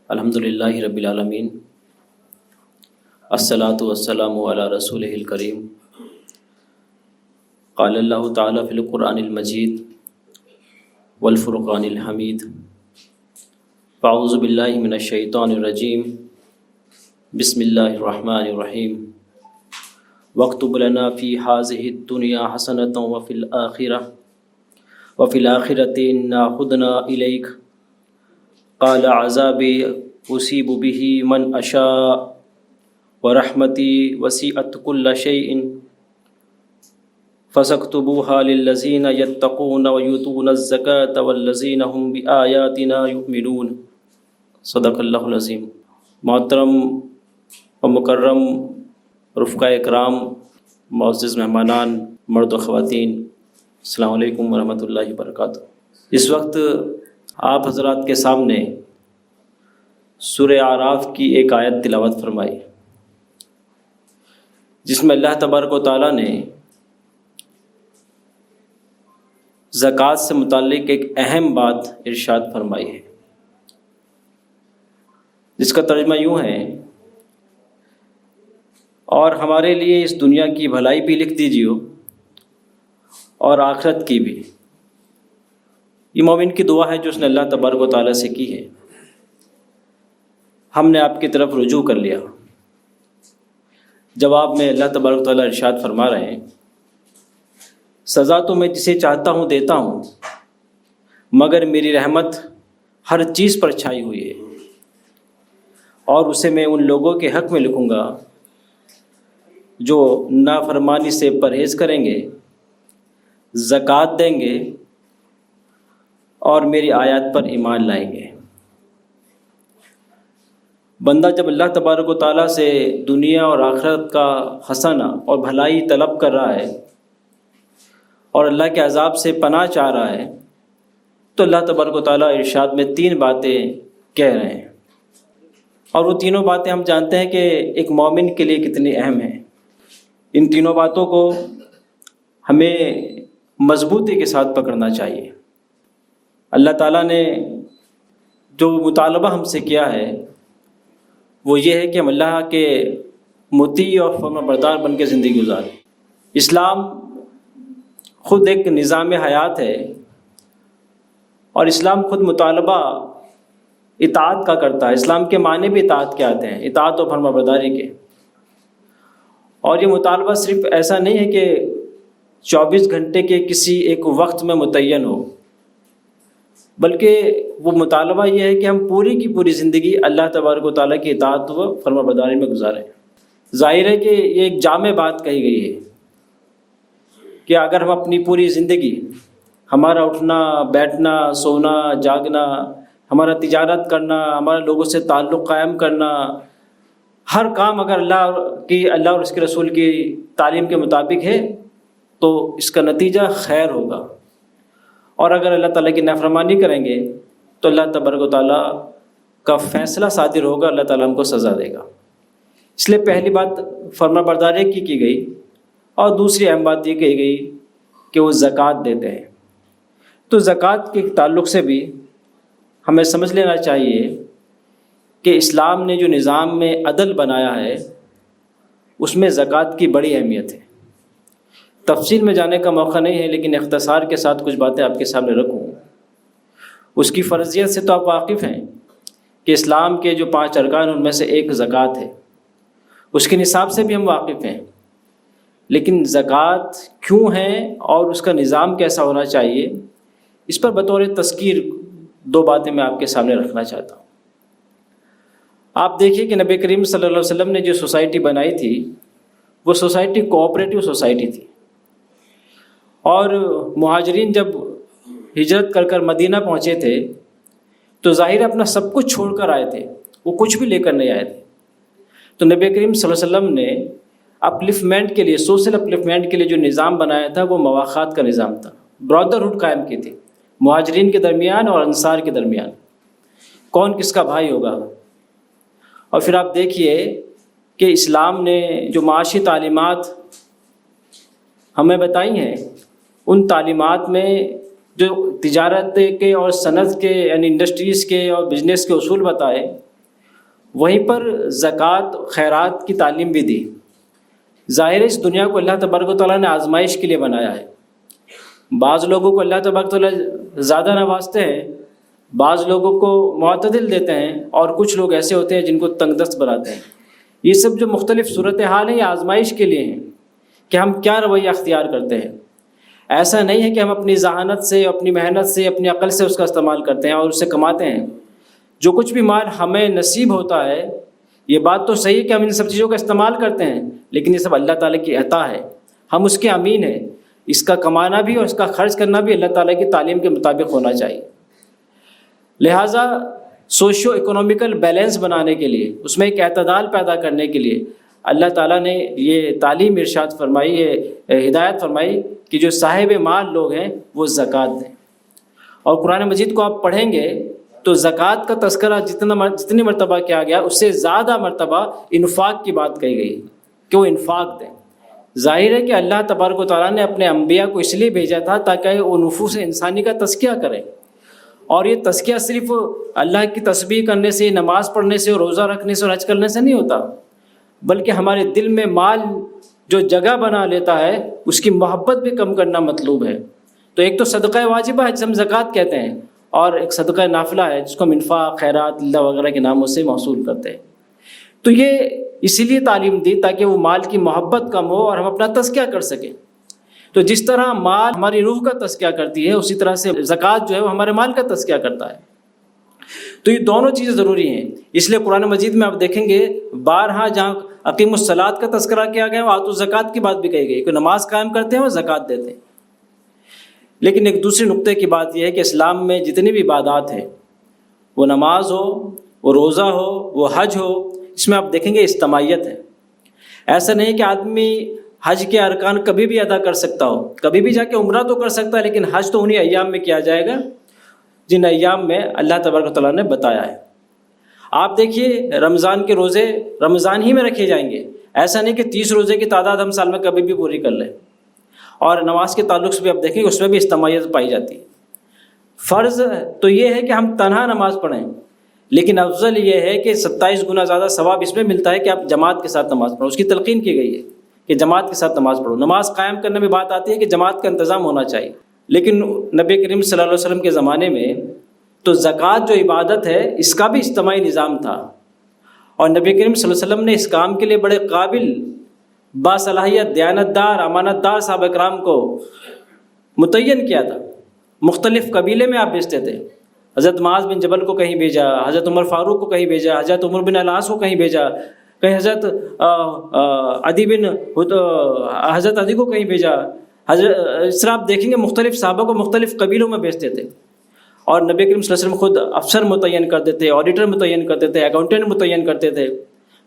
الحمدللہ رب العالمین، الصلاۃ والسلام علی رسولہ الکریم۔ قال اللہ تعالیٰ فی القرآن المجید والفرقان الحمید، فاعوذ باللہ من الشیطان الرجیم، بسم اللہ الرحمن الرحیم۔ واکتب لنا فی ہذہ الدنیا حسنۃ وفی الآخرۃ انا ہدنا الیک، قال عذابی اصیب بہ من اشاء ورحمتی وسعت کل شیء فساکتبوها للذین یتقون ویؤتون الزکاة والذین هم بآیاتنا یؤمنون۔ صدق اللہ العظیم۔ محترم و مکرم رفقاء اکرام، معزز مہمانان، مرد و خواتین، السلام علیکم ورحمۃ اللہ وبرکاتہ۔ اس وقت آپ حضرات کے سامنے سورہ اعراف کی ایک آیت تلاوت فرمائی، جس میں اللہ تبارک و تعالیٰ نے زکوٰۃ سے متعلق ایک اہم بات ارشاد فرمائی ہے، جس کا ترجمہ یوں ہے: اور ہمارے لیے اس دنیا کی بھلائی بھی لکھ دیجیے اور آخرت کی بھی۔ یہ مومن کی دعا ہے جو اس نے اللہ تبارک و تعالیٰ سے کی ہے۔ ہم نے آپ کی طرف رجوع کر لیا۔ جواب میں اللہ تبارک و تعالیٰ ارشاد فرما رہے ہیں: سزا تو میں جسے چاہتا ہوں دیتا ہوں، مگر میری رحمت ہر چیز پر چھائی ہوئی ہے، اور اسے میں ان لوگوں کے حق میں لکھوں گا جو نافرمانی سے پرہیز کریں گے، زکوٰۃ دیں گے اور میری آیات پر ایمان لائیں گے۔ بندہ جب اللہ تبارک و تعالیٰ سے دنیا اور آخرت کا حسنہ اور بھلائی طلب کر رہا ہے اور اللہ کے عذاب سے پناہ چاہ رہا ہے، تو اللہ تبارک و تعالیٰ ارشاد میں 3 باتیں کہہ رہے ہیں، اور وہ تینوں باتیں ہم جانتے ہیں کہ ایک مومن کے لیے کتنی اہم ہیں۔ ان تینوں باتوں کو ہمیں مضبوطی کے ساتھ پکڑنا چاہیے۔ اللہ تعالیٰ نے جو مطالبہ ہم سے کیا ہے وہ یہ ہے کہ ہم اللہ کے مطیع اور فرمانبردار بن کے زندگی گزاریں۔ اسلام خود ایک نظام حیات ہے، اور اسلام خود مطالبہ اطاعت کا کرتا ہے۔ اسلام کے معنی بھی اطاعت کے آتے ہیں، اطاعت و فرمانبرداری کے۔ اور یہ مطالبہ صرف ایسا نہیں ہے کہ 24 گھنٹے کے کسی ایک وقت میں متعین ہو، بلکہ وہ مطالبہ یہ ہے کہ ہم پوری کی پوری زندگی اللہ تبارک و تعالیٰ کی اطاعت و فرمانبرداری میں گزاریں۔ ظاہر ہے کہ یہ ایک جامع بات کہی گئی ہے کہ اگر ہم اپنی پوری زندگی، ہمارا اٹھنا بیٹھنا سونا جاگنا، ہمارا تجارت کرنا، ہمارا لوگوں سے تعلق قائم کرنا، ہر کام اگر اللہ اور اس کے رسول کی تعلیم کے مطابق ہے تو اس کا نتیجہ خیر ہوگا، اور اگر اللہ تعالیٰ کی نافرمانی کریں گے تو اللہ تبارک و تعالیٰ کا فیصلہ صادر ہوگا، اللہ تعالیٰ ہم کو سزا دے گا۔ اس لیے پہلی بات فرمانبرداری کی گئی، اور دوسری اہم بات یہ کہی گئی کہ وہ زکوٰۃ دیتے ہیں۔ تو زکوٰۃ کے تعلق سے بھی ہمیں سمجھ لینا چاہیے کہ اسلام نے جو نظام میں عدل بنایا ہے اس میں زکوٰۃ کی بڑی اہمیت ہے۔ تفصیل میں جانے کا موقع نہیں ہے، لیکن اختصار کے ساتھ کچھ باتیں آپ کے سامنے رکھوں۔ اس کی فرضیت سے تو آپ واقف ہیں کہ اسلام کے جو 5 ارکان ان میں سے ایک زکوٰۃ ہے، اس کے نصاب سے بھی ہم واقف ہیں، لیکن زکوٰۃ کیوں ہے اور اس کا نظام کیسا ہونا چاہیے، اس پر بطور تذکیر 2 باتیں میں آپ کے سامنے رکھنا چاہتا ہوں۔ آپ دیکھیے کہ نبی کریم صلی اللہ علیہ وسلم نے جو سوسائٹی بنائی تھی وہ سوسائٹی کوآپریٹو سوسائٹی تھی، اور مہاجرین جب ہجرت کر مدینہ پہنچے تھے تو ظاہر اپنا سب کچھ چھوڑ کر آئے تھے، وہ کچھ بھی لے کر نہیں آئے تھے۔ تو نبی کریم صلی اللہ علیہ وسلم نے اپلفمنٹ کے لیے، سوشل اپلفمنٹ کے لیے جو نظام بنایا تھا وہ مواخات کا نظام تھا، برادرہڈ قائم کی تھی مہاجرین کے درمیان اور انصار کے درمیان، کون کس کا بھائی ہوگا۔ اور پھر آپ دیکھیے کہ اسلام نے جو معاشی تعلیمات ہمیں بتائی ہیں، ان تعلیمات میں جو تجارت کے اور صنعت کے یعنی انڈسٹریز کے اور بزنس کے اصول بتائے، وہیں پر زکوٰۃ خیرات کی تعلیم بھی دی۔ ظاہر ہے اس دنیا کو اللہ تبارک و تعالیٰ نے آزمائش کے لیے بنایا ہے۔ بعض لوگوں کو اللہ تبارک و تعالیٰ زیادہ نوازتے ہیں، بعض لوگوں کو معتدل دیتے ہیں، اور کچھ لوگ ایسے ہوتے ہیں جن کو تنگ دست بناتے ہیں۔ یہ سب جو مختلف صورتحال ہیں یہ آزمائش کے لیے ہیں کہ ہم کیا رویہ اختیار کرتے ہیں۔ ایسا نہیں ہے کہ ہم اپنی ذہانت سے، اپنی محنت سے، اپنی عقل سے اس کا استعمال کرتے ہیں اور اس سے کماتے ہیں۔ جو کچھ بھی مال ہمیں نصیب ہوتا ہے، یہ بات تو صحیح ہے کہ ہم ان سب چیزوں کا استعمال کرتے ہیں، لیکن یہ سب اللہ تعالیٰ کی عطا ہے، ہم اس کے امین ہیں۔ اس کا کمانا بھی اور اس کا خرچ کرنا بھی اللہ تعالیٰ کی تعلیم کے مطابق ہونا چاہیے۔ لہٰذا سوشیو اکنومیکل بیلنس بنانے کے لیے، اس میں ایک اعتدال پیدا کرنے کے لیے اللہ تعالیٰ نے یہ تعلیم ارشاد فرمائی، یہ ہدایت فرمائی کہ جو صاحب مال لوگ ہیں وہ زکوٰۃ دیں۔ اور قرآن مجید کو آپ پڑھیں گے تو زکوٰۃ کا تذکرہ جتنی مرتبہ کیا گیا اس سے زیادہ مرتبہ انفاق کی بات کہی گئی کہ وہ انفاق دیں۔ ظاہر ہے کہ اللہ تبارک و تعالیٰ نے اپنے انبیاء کو اس لیے بھیجا تھا تاکہ وہ نفوس انسانی کا تزکیہ کریں، اور یہ تزکیہ صرف اللہ کی تسبیح کرنے سے، نماز پڑھنے سے، روزہ رکھنے سے اور حج کرنے سے نہیں ہوتا، بلکہ ہمارے دل میں مال جو جگہ بنا لیتا ہے اس کی محبت بھی کم کرنا مطلوب ہے۔ تو ایک تو صدقہ واجبہ ہے جسے ہم زکوٰۃ کہتے ہیں، اور ایک صدقہ نافلہ ہے جس کو ہم انفاق، خیرات، اللہ وغیرہ کے ناموں سے موصول کرتے ہیں۔ تو یہ اسی لیے تعلیم دی تاکہ وہ مال کی محبت کم ہو اور ہم اپنا تزکیہ کر سکیں۔ تو جس طرح مال ہماری روح کا تزکیہ کرتی ہے، اسی طرح سے زکوٰۃ جو ہے وہ ہمارے مال کا تزکیہ کرتا ہے۔ تو یہ دونوں چیزیں ضروری ہیں، اس لیے قرآن مجید میں آپ دیکھیں گے بارہا جہاں اقیم الصلاۃ کا تذکرہ کیا گیا، وہ آتوا الزکوٰۃ کی بات بھی کہی گئی کہ نماز قائم کرتے ہیں اور زکوٰۃ دیتے ہیں۔ لیکن ایک دوسرے نقطے کی بات یہ ہے کہ اسلام میں جتنی بھی عبادات ہیں، وہ نماز ہو، وہ روزہ ہو، وہ حج ہو، اس میں آپ دیکھیں گے اجتماعیت ہے۔ ایسا نہیں کہ آدمی حج کے ارکان کبھی بھی ادا کر سکتا ہو، کبھی بھی جا کے عمرہ تو کر سکتا ہے، لیکن حج تو انہی ایام میں کیا جائے گا جن ایام میں اللہ تبارک و تعالیٰ نے بتایا ہے۔ آپ دیکھیے رمضان کے روزے رمضان ہی میں رکھے جائیں گے، ایسا نہیں کہ 30 روزے کی تعداد ہم سال میں کبھی بھی پوری کر لیں۔ اور نماز کے تعلق سے بھی آپ دیکھیں گے اس میں بھی اجتماعیت پائی جاتی ہے۔ فرض تو یہ ہے کہ ہم تنہا نماز پڑھیں، لیکن افضل یہ ہے کہ 27 گنا زیادہ ثواب اس میں ملتا ہے کہ آپ جماعت کے ساتھ نماز پڑھو۔ اس کی تلقین کی گئی ہے کہ جماعت کے ساتھ نماز پڑھو۔ نماز قائم کرنے میں بات آتی ہے کہ جماعت کا انتظام ہونا چاہیے، لیکن نبی کریم صلی اللہ علیہ وسلم کے زمانے میں تو زکوٰۃ جو عبادت ہے اس کا بھی اجتماعی نظام تھا، اور نبی کریم صلی اللہ علیہ وسلم نے اس کام کے لیے بڑے قابل، باصلاحیت، دیانتدار، امانت دار صحابہ کرام کو متعین کیا تھا۔ مختلف قبیلے میں آپ بھیجتے تھے، حضرت معاذ بن جبل کو کہیں بھیجا، حضرت عمر فاروق کو کہیں بھیجا، حضرت عمر بن العاص کو کہیں بھیجا، کہیں حضرت حضرت عدی کو کہیں بھیجا۔ اس طرح آپ دیکھیں گے مختلف صحابہ کو مختلف قبیلوں میں بھیجتے تھے، اور نبی کریم صلی اللہ علیہ وسلم خود افسر متعین کرتے تھے، آڈیٹر متعین کرتے تھے، اکاؤنٹنٹ متعین کرتے تھے۔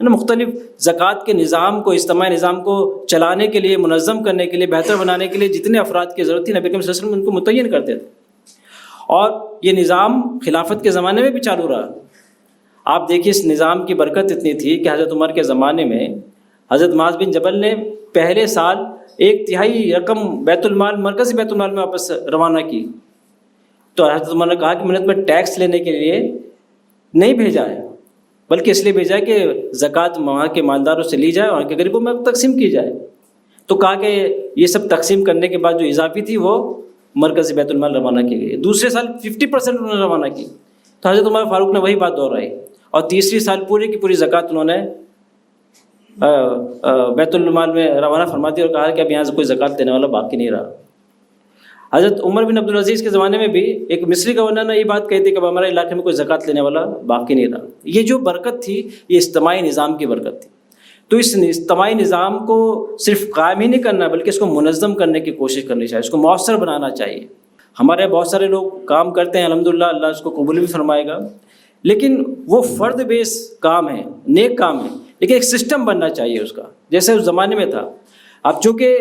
مختلف زکوٰۃ کے نظام کو، اجتماعی نظام کو چلانے کے لیے، منظم کرنے کے لیے، بہتر بنانے کے لیے جتنے افراد کی ضرورت تھی نبی کریم صلی اللہ علیہ وسلم ان کو متعین کرتے تھے، اور یہ نظام خلافت کے زمانے میں بھی چالو رہا۔ آپ دیکھیے اس نظام کی برکت اتنی تھی کہ حضرت عمر کے زمانے میں حضرت معاذ بن جبل نے پہلے سال 1/3 رقم بیت المال، مرکزی بیت المال میں واپس روانہ کی، تو حضرت عمر نے کہا کہ میں نے تمہیں ٹیکس لینے کے لیے نہیں بھیجا ہے، بلکہ اس لیے بھیجا کہ زکوٰۃ وہاں کے مالداروں سے لی جائے اور ان کے غریبوں میں تقسیم کی جائے۔ تو کہا کہ یہ سب تقسیم کرنے کے بعد جو اضافی تھی وہ مرکزی بیت المال روانہ کی گئی۔ دوسرے سال 50% انہوں نے روانہ کی، تو حضرت عمر فاروق نے وہی بات دہرائی، اور تیسری سال پوری کی پوری زکوٰۃ انہوں نے بیت المال میں روانہ فرما دی، اور کہا کہ اب یہاں سے کوئی زکوٰۃ دینے والا باقی نہیں رہا۔ حضرت عمر بن عبدالعزیز کے زمانے میں بھی ایک مصری گورنر نے یہ بات کہی تھی کہ اب ہمارے علاقے میں کوئی زکوٰۃ لینے والا باقی نہیں رہا۔ یہ جو برکت تھی یہ اجتماعی نظام کی برکت تھی۔ تو اس اجتماعی نظام کو صرف قائم ہی نہیں کرنا بلکہ اس کو منظم کرنے کی کوشش کرنی چاہیے، اس کو مؤثر بنانا چاہیے۔ ہمارے بہت سارے لوگ کام کرتے ہیں، الحمدللہ اللہ اس کو قبول بھی فرمائے گا، لیکن وہ فرد بیس کام ہے، نیک کام ہے، لیکن ایک سسٹم بننا چاہیے اس کا، جیسے اس زمانے میں تھا۔ اب چونکہ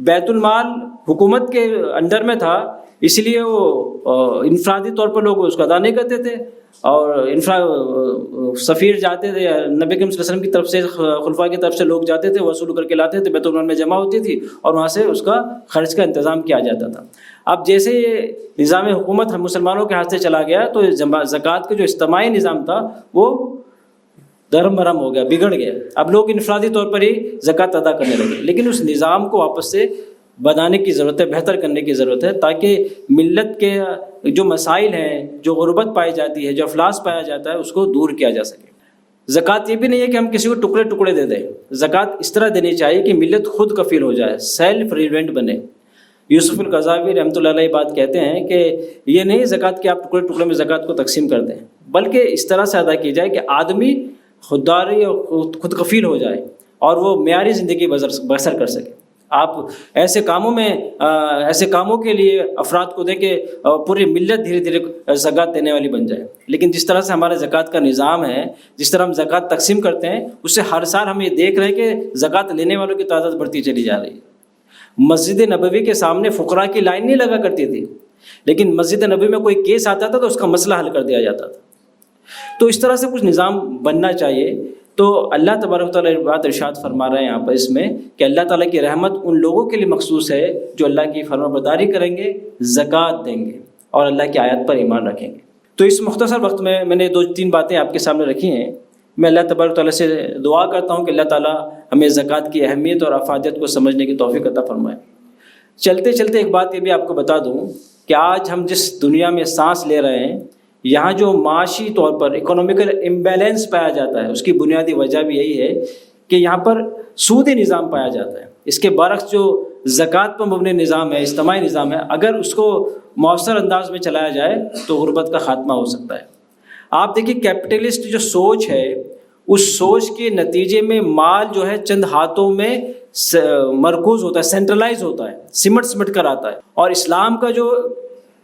بیت المال حکومت کے انڈر میں تھا، اس لیے وہ انفرادی طور پر لوگ اس کو ادا نہیں کرتے تھے، اور سفیر جاتے تھے، نبی کریم صلی اللہ علیہ وسلم کی طرف سے، خلفاء کی طرف سے لوگ جاتے تھے، وصول کر کے لاتے تھے، بیت المال میں جمع ہوتی تھی اور وہاں سے اس کا خرچ کا انتظام کیا جاتا تھا۔ اب جیسے یہ نظام حکومت ہم مسلمانوں کے ہاتھ سے چلا گیا تو زکوٰۃ کا جو اجتماعی نظام تھا وہ درہم برہم ہو گیا، بگڑ گیا۔ اب لوگ انفرادی طور پر ہی زکوٰۃ ادا کرنے لگے، لیکن اس نظام کو واپس سے بنانے کی ضرورت ہے، بہتر کرنے کی ضرورت ہے، تاکہ ملت کے جو مسائل ہیں، جو غربت پائی جاتی ہے، جو افلاس پایا جاتا ہے، اس کو دور کیا جا سکے۔ زکوٰۃ یہ بھی نہیں ہے کہ ہم کسی کو ٹکڑے ٹکڑے دے دیں، زکوٰۃ اس طرح دینی چاہیے کہ ملت خود کفیل ہو جائے، سیلف ریلیونٹ بنے۔ یوسف القرضاوی رحمۃ اللہ علیہ بات کہتے ہیں کہ یہ نہیں زکوٰۃ کہ آپ ٹکڑے ٹکڑے میں زکوٰۃ کو تقسیم کر دیں، بلکہ اس طرح سے ادا کی جائے کہ آدمی خودداری اور خود کفیل ہو جائے اور وہ معیاری زندگی بسر کر سکے۔ آپ ایسے کاموں کے لیے افراد کو دیں کہ پوری ملت دھیرے دھیرے زکوٰۃ دینے والی بن جائے۔ لیکن جس طرح سے ہمارے زکوٰۃ کا نظام ہے، جس طرح ہم زکوٰۃ تقسیم کرتے ہیں، اس سے ہر سال ہم یہ دیکھ رہے ہیں کہ زکوٰۃ لینے والوں کی تعداد بڑھتی چلی جا رہی ہے۔ مسجد نبوی کے سامنے فقراء کی لائن نہیں لگا کرتی تھی، لیکن مسجد نبوی میں کوئی کیس آتا تھا تو اس کا مسئلہ حل کر دیا جاتا تھا۔ تو اس طرح سے کچھ نظام بننا چاہیے۔ تو اللہ تبارک و تعالیٰ بات ارشاد فرما رہے ہیں یہاں پر اس میں کہ اللہ تعالیٰ کی رحمت ان لوگوں کے لیے مخصوص ہے جو اللہ کی فرما برداری کریں گے، زکوٰۃ دیں گے اور اللہ کی آیت پر ایمان رکھیں گے۔ تو اس مختصر وقت میں نے 2-3 باتیں آپ کے سامنے رکھی ہیں۔ میں اللہ تبارک و تعالیٰ سے دعا کرتا ہوں کہ اللہ تعالیٰ ہمیں زکوٰۃ کی اہمیت اور افادیت کو سمجھنے کی توفیق عطا فرمائے۔ چلتے چلتے ایک بات یہ بھی آپ کو بتا دوں کہ آج ہم جس دنیا میں سانس لے رہے ہیں، یہاں جو معاشی طور پر اکنامیکل امبیلنس پایا جاتا ہے، اس کی بنیادی وجہ بھی یہی ہے کہ یہاں پر سودی نظام پایا جاتا ہے۔ اس کے برعکس جو زکوٰۃ پر مبنی نظام ہے، اجتماعی نظام ہے، اگر اس کو مؤثر انداز میں چلایا جائے تو غربت کا خاتمہ ہو سکتا ہے۔ آپ دیکھیے کیپٹلسٹ جو سوچ ہے، اس سوچ کے نتیجے میں مال جو ہے چند ہاتھوں میں مرکوز ہوتا ہے، سینٹرلائز ہوتا ہے، سمٹ کر آتا ہے۔ اور اسلام کا جو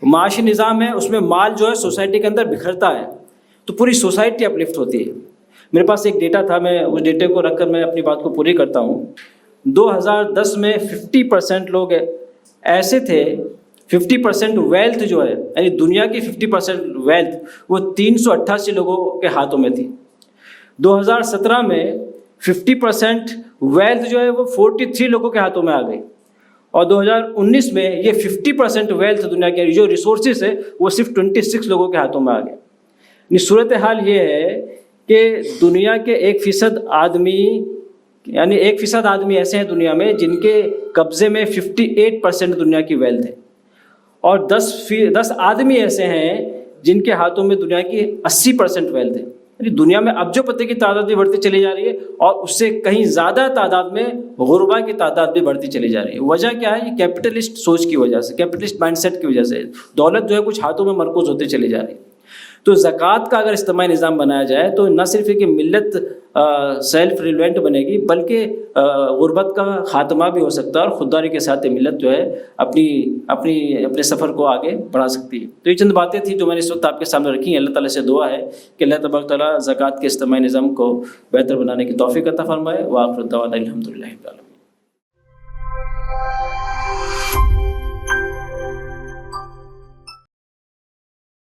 معاشی نظام ہے، اس میں مال جو ہے سوسائٹی کے اندر بکھرتا ہے، تو پوری سوسائٹی اپلفٹ ہوتی ہے۔ میرے پاس ایک ڈیٹا تھا، میں اس ڈیٹے کو رکھ کر میں اپنی بات کو پوری کرتا ہوں۔ 2010 میں 50% لوگ ایسے تھے، 50% ویلتھ جو ہے، یعنی دنیا کی 50% ویلتھ وہ 388 لوگوں کے ہاتھوں میں تھی۔ 2017 میں 50% ویلتھ جو ہے وہ 43 لوگوں کے ہاتھوں میں آ گئی، اور 2019 میں یہ 50% ویلتھ دنیا کے جو ریسورسز ہے وہ صرف 26 لوگوں کے ہاتھوں میں آ گئے۔ یعنی صورتحال یہ ہے کہ دنیا کے 1% آدمی، یعنی 1% آدمی ایسے ہیں دنیا میں جن کے قبضے میں 58% دنیا کی ویلتھ ہے، اور 10 آدمی ایسے ہیں جن کے ہاتھوں میں دنیا کی 80% ویلتھ ہے۔ یعنی دنیا میں اب جو پتے کی تعداد بھی بڑھتی چلی جا رہی ہے، اور اس سے کہیں زیادہ تعداد میں غربا کی تعداد بھی بڑھتی چلی جا رہی ہے۔ وجہ کیا ہے؟ یہ کیپٹلسٹ سوچ کی وجہ سے، کیپٹلسٹ مائنڈ سیٹ کی وجہ سے دولت جو ہے کچھ ہاتھوں میں مرکوز ہوتی چلی جا رہی ہے۔ تو زکوٰۃ کا اگر اجتماعی نظام بنایا جائے تو نہ صرف کہ ملت سیلف ریلیونٹ بنے گی، بلکہ غربت کا خاتمہ بھی ہو سکتا ہے، اور خودداری کے ساتھ ملت جو ہے اپنے سفر کو آگے بڑھا سکتی ہے۔ تو یہ چند باتیں تھیں جو میں نے اس وقت آپ کے سامنے رکھی ہیں۔ اللہ تعالیٰ سے دعا ہے کہ اللہ تبارک تعالیٰ زکوٰۃ کے اجتماعی نظام کو بہتر بنانے کی توفیق عطا فرمائے۔ وآخر دعوانا الحمدللہ۔